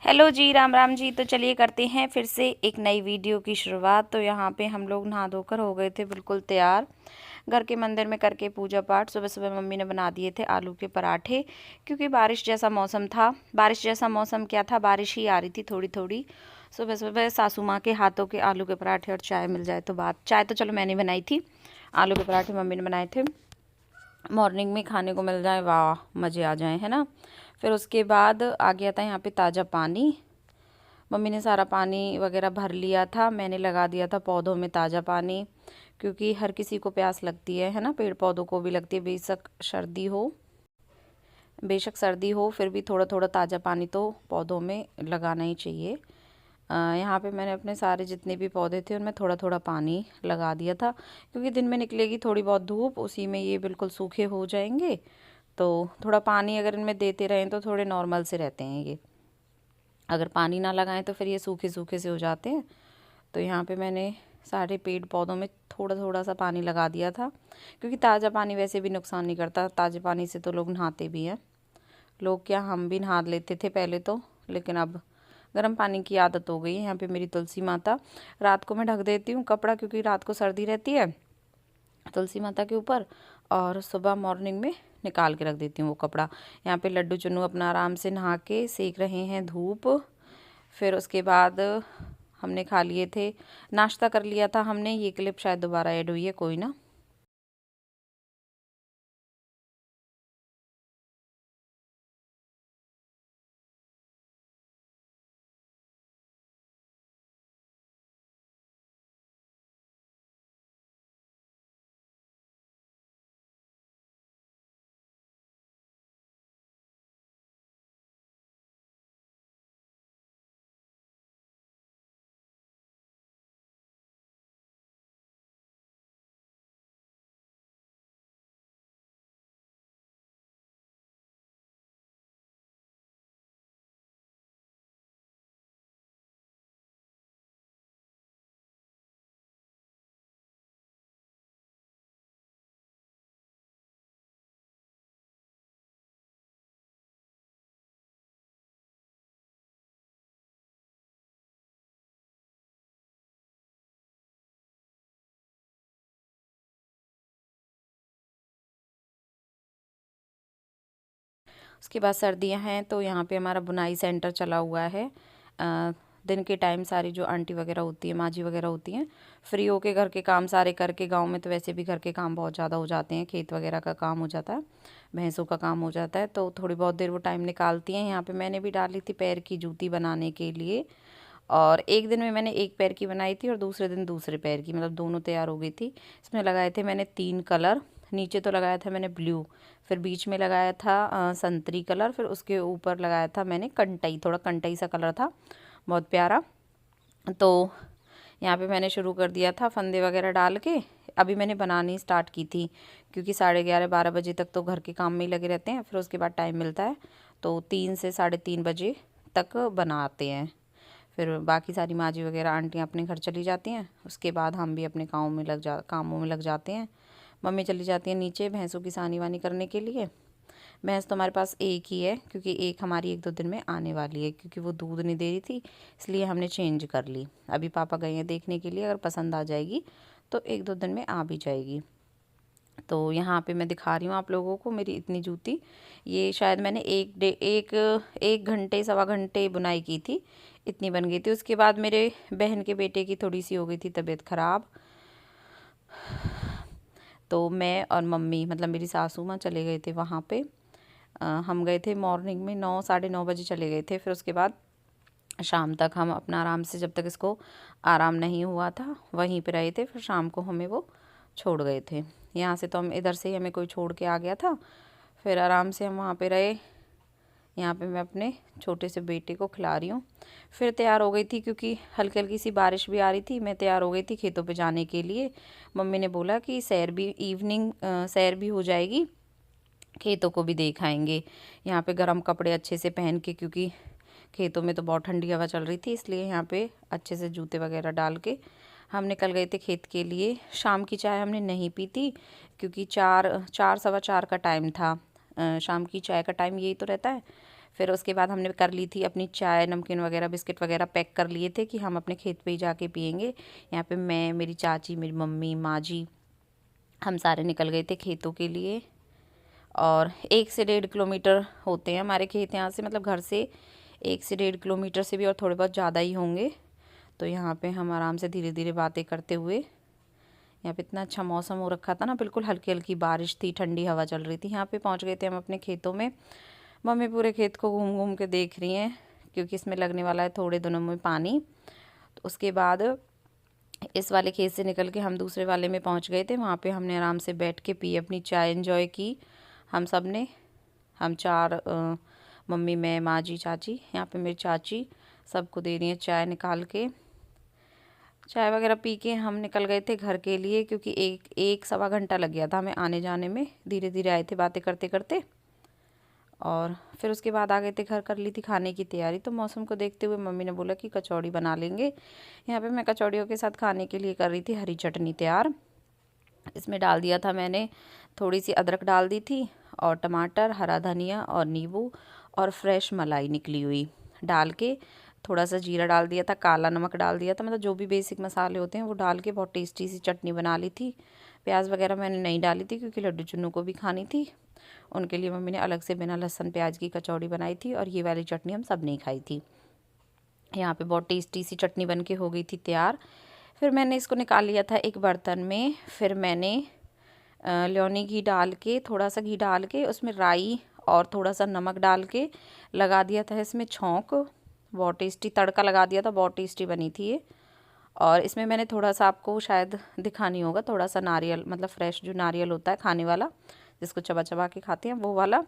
Hello जी, राम राम जी। तो चलिए करते हैं फिर से एक नई वीडियो की शुरुआत। तो यहाँ पे हम लोग नहा धोकर हो गए थे बिल्कुल तैयार। घर के मंदिर में करके पूजा पाठ। सुबह सुबह मम्मी ने बना दिए थे आलू के पराठे, क्योंकि बारिश जैसा मौसम था। बारिश जैसा मौसम क्या था, बारिश ही आ रही थी थोड़ी थोड़ी। सुबह सुबह सासू माँ के हाथों के आलू के पराठे और चाय मिल जाए तो बात। चाय तो चलो मैंने बनाई थी, आलू के पराठे मम्मी ने बनाए थे। मॉर्निंग में खाने को मिल जाए, वाह मज़े आ जाए, है ना। फिर उसके बाद आ गया था यहाँ पे ताज़ा पानी। मम्मी ने सारा पानी वगैरह भर लिया था, मैंने लगा दिया था पौधों में ताज़ा पानी, क्योंकि हर किसी को प्यास लगती है ना। पेड़ पौधों को भी लगती है, बेशक सर्दी हो फिर भी थोड़ा थोड़ा ताज़ा पानी तो पौधों में लगाना ही चाहिए। यहाँ पे मैंने अपने सारे जितने भी पौधे थे उनमें थोड़ा थोड़ा पानी लगा दिया था, क्योंकि दिन में निकलेगी थोड़ी बहुत धूप, उसी में ये बिल्कुल सूखे हो जाएंगे। तो थोड़ा पानी अगर इनमें देते रहें तो थोड़े नॉर्मल से रहते हैं ये। अगर पानी ना लगाएं तो फिर ये सूखे सूखे से हो जाते हैं। तो यहाँ पे मैंने सारे पेड़ पौधों में थोड़ा थोड़ा सा पानी लगा दिया था, क्योंकि ताज़ा पानी वैसे भी नुकसान नहीं करता। ताज़े पानी से तो लोग नहाते भी हैं। लोग क्या, हम भी नहा लेते थे पहले तो, लेकिन अब गर्म पानी की आदत हो गई है। यहाँ पे मेरी तुलसी माता, रात को मैं ढक देती हूँ कपड़ा, क्योंकि रात को सर्दी रहती है तुलसी माता के ऊपर, और सुबह मॉर्निंग में निकाल के रख देती हूँ वो कपड़ा। यहाँ पे लड्डू चुन्नू अपना आराम से नहा के सेक रहे हैं धूप। फिर उसके बाद हमने खा लिए थे, नाश्ता कर लिया था हमने। ये क्लिप शायद दोबारा ऐड हुई है, कोई ना। उसके बाद सर्दियां हैं तो यहाँ पे हमारा बुनाई सेंटर चला हुआ है। दिन के टाइम सारी जो आंटी वगैरह होती है, माँ जी वगैरह होती हैं, फ्री होके घर के काम सारे करके, गांव में तो वैसे भी घर के काम बहुत ज़्यादा हो जाते हैं, खेत वगैरह का काम हो जाता है, भैंसों का काम हो जाता है, तो थोड़ी बहुत देर वो टाइम निकालती हैं। यहाँ पे मैंने भी डाली थी पैर की जूती बनाने के लिए, और एक दिन में मैंने एक पैर की बनाई थी और दूसरे दिन दूसरे पैर की, मतलब दोनों तैयार हो गई थी। इसमें लगाए थे मैंने 3 कलर। नीचे तो लगाया था मैंने ब्लू, फिर बीच में लगाया था संतरी कलर, फिर उसके ऊपर लगाया था मैंने कंटई, थोड़ा कंटई सा कलर था, बहुत प्यारा। तो यहाँ पे मैंने शुरू कर दिया था फंदे वगैरह डाल के। अभी मैंने बनानी स्टार्ट की थी, क्योंकि 11:30-12 बजे तक तो घर के काम में ही लगे रहते हैं, फिर उसके बाद टाइम मिलता है तो 3 से 3:30 बजे तक बनाते हैं। फिर बाकी सारी माँ जी वगैरह आंटियाँ अपने घर चली जाती हैं, उसके बाद हम भी अपने कामों में लग जाते हैं। मम्मी चली जाती है नीचे भैंसों की सानी वानी करने के लिए। भैंस तो हमारे पास एक ही है, क्योंकि एक हमारी 1-2 दिन में आने वाली है, क्योंकि वो दूध नहीं दे रही थी, इसलिए हमने चेंज कर ली। अभी पापा गए हैं देखने के लिए, अगर पसंद आ जाएगी तो 1-2 दिन में आ भी जाएगी। तो यहाँ पे मैं दिखा रही हूँ आप लोगों को मेरी इतनी जूती। ये शायद मैंने एक घंटे 1.25 घंटे बुनाई की थी, इतनी बन गई थी। उसके बाद मेरे बहन के बेटे की थोड़ी सी हो गई थी तबीयत ख़राब, तो मैं और मम्मी, मतलब मेरी सासू माँ, चले गए थे वहाँ पे। हम गए थे मॉर्निंग में 9-9:30 बजे चले गए थे। फिर उसके बाद शाम तक हम अपना आराम से, जब तक इसको आराम नहीं हुआ था वहीं पे रहे थे। फिर शाम को हमें वो छोड़ गए थे। यहाँ से तो हम इधर से ही हमें कोई छोड़ के आ गया था, फिर आराम से हम वहाँ पे रहे। यहाँ पे मैं अपने छोटे से बेटे को खिला रही हूँ। फिर तैयार हो गई थी, क्योंकि हल्की हल्की सी बारिश भी आ रही थी। मैं तैयार हो गई थी खेतों पे जाने के लिए। मम्मी ने बोला कि सैर भी हो जाएगी, खेतों को भी देख आएंगे। यहाँ पे गर्म कपड़े अच्छे से पहन के, क्योंकि खेतों में तो बहुत ठंडी हवा चल रही थी, इसलिए यहाँ पे अच्छे से जूते वगैरह डाल के हम निकल गए थे खेत के लिए। शाम की चाय हमने नहीं पी थी, क्योंकि 4 4 सवा 4 का टाइम था। शाम की चाय का टाइम यही तो रहता है। फिर उसके बाद हमने कर ली थी अपनी चाय, नमकीन वगैरह, बिस्किट वगैरह पैक कर लिए थे कि हम अपने खेत पे ही जाके पियेंगे। यहाँ पे मैं, मेरी चाची, मेरी मम्मी, माँ जी, हम सारे निकल गए थे खेतों के लिए। और 1 से 1.5 किलोमीटर होते हैं हमारे खेत यहाँ से, मतलब घर से 1 से 1.5 किलोमीटर से भी और थोड़े बहुत ज़्यादा ही होंगे। तो यहाँ पे हम आराम से धीरे धीरे बातें करते हुए, यहाँ पे इतना अच्छा मौसम हो रखा था ना, बिल्कुल हल्की हल्की बारिश थी, ठंडी हवा चल रही थी। यहाँ पे पहुँच गए थे हम अपने खेतों में। मम्मी पूरे खेत को घूम घूम के देख रही हैं क्योंकि इसमें लगने वाला है थोड़े दिनों में पानी। तो उसके बाद इस वाले खेत से निकल के हम दूसरे वाले में पहुंच गए थे। वहाँ पे हमने आराम से बैठ के पी, अपनी चाय एंजॉय की हम सब ने। हम 4 मम्मी, मैं, माँ जी, चाची, यहाँ पे मेरी चाची सबको दे रही है चाय निकाल के। चाय वगैरह पी के हम निकल गए थे घर के लिए क्योंकि एक सवा घंटा लग गया था हमें आने जाने में। धीरे धीरे आए थे बातें करते करते। और फिर उसके बाद आ गए थे घर, कर ली थी खाने की तैयारी। तो मौसम को देखते हुए मम्मी ने बोला कि कचौड़ी बना लेंगे। यहाँ पे मैं कचौड़ियों के साथ खाने के लिए कर रही थी हरी चटनी तैयार। इसमें डाल दिया था मैंने, थोड़ी सी अदरक डाल दी थी और टमाटर, हरा धनिया और नींबू और फ्रेश मलाई निकली हुई डाल के, थोड़ा सा जीरा डाल दिया था, काला नमक डाल दिया था, मतलब जो भी बेसिक मसाले होते हैं वो डाल के बहुत टेस्टी सी चटनी बना ली थी। प्याज वगैरह मैंने नहीं डाली थी क्योंकि लड्डू चुन्नू को भी खानी थी। उनके लिए मम्मी ने अलग से बिना लहसुन प्याज की कचौड़ी बनाई थी और ये वाली चटनी हम सब ने खाई थी। यहाँ पे बहुत टेस्टी सी चटनी बन के हो गई थी तैयार। फिर मैंने इसको निकाल लिया था एक बर्तन में। फिर मैंने लौनी घी डाल के, थोड़ा सा घी डाल के उसमें राई और थोड़ा सा नमक डाल के लगा दिया था इसमें छौंक। बहुत टेस्टी तड़का लगा दिया था, बहुत टेस्टी बनी थी ये। और इसमें मैंने थोड़ा सा, आपको शायद दिखा नहीं होगा, थोड़ा सा नारियल, मतलब फ्रेश जो नारियल होता है खाने वाला, जिसको चबा चबा के खाते हैं वो वाला,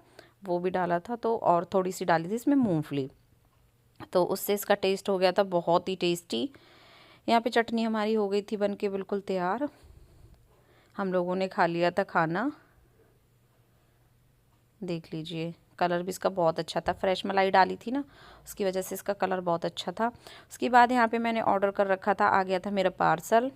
वो भी डाला था। तो और थोड़ी सी डाली थी इसमें मूंगफली, तो उससे इसका टेस्ट हो गया था बहुत ही टेस्टी। यहाँ पे चटनी हमारी हो गई थी बन के बिल्कुल तैयार। हम लोगों ने खा लिया था खाना। देख लीजिए, कलर भी इसका बहुत अच्छा था, फ्रेश मलाई डाली थी ना, उसकी वजह से इसका कलर बहुत अच्छा था। उसके बाद यहाँ पे मैंने ऑर्डर कर रखा था, आ गया था मेरा पार्सल।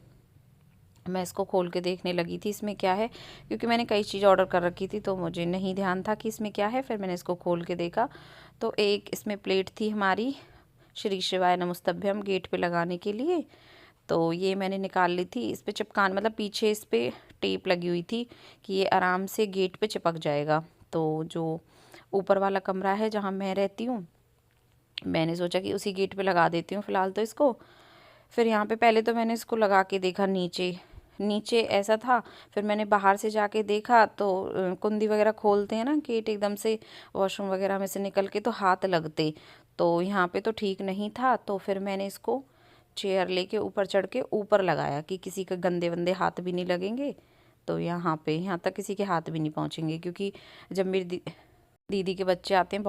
मैं इसको खोल के देखने लगी थी इसमें क्या है, क्योंकि मैंने कई चीज़ ऑर्डर कर रखी थी तो मुझे नहीं ध्यान था कि इसमें क्या है। फिर मैंने इसको खोल के देखा तो एक इसमें प्लेट थी हमारी श्री शिवाय नमस्तभ्यम गेट पे लगाने के लिए। तो ये मैंने निकाल ली थी। इस पर चिपकान, मतलब पीछे इस पर टेप लगी हुई थी कि ये आराम से गेट पे चिपक जाएगा। तो जो ऊपर वाला कमरा है जहाँ मैं रहती हूँ, मैंने सोचा कि उसी गेट पे लगा देती हूँ फ़िलहाल तो इसको। फिर यहाँ पे पहले तो मैंने इसको लगा के देखा, नीचे नीचे ऐसा था। फिर मैंने बाहर से जाके देखा तो कुंडी वगैरह खोलते हैं ना गेट एकदम से, वॉशरूम वगैरह में से निकल के तो हाथ लगते, तो यहाँ पे तो ठीक नहीं था। तो फिर मैंने इसको चेयर लेके ऊपर चढ़ के ऊपर लगाया कि किसी के गंदे वंदे हाथ भी नहीं लगेंगे। तो यहाँ पे, यहाँ तक किसी के हाथ भी नहीं पहुँचेंगे, क्योंकि जब मेरी दीदी के बच्चे आते हैं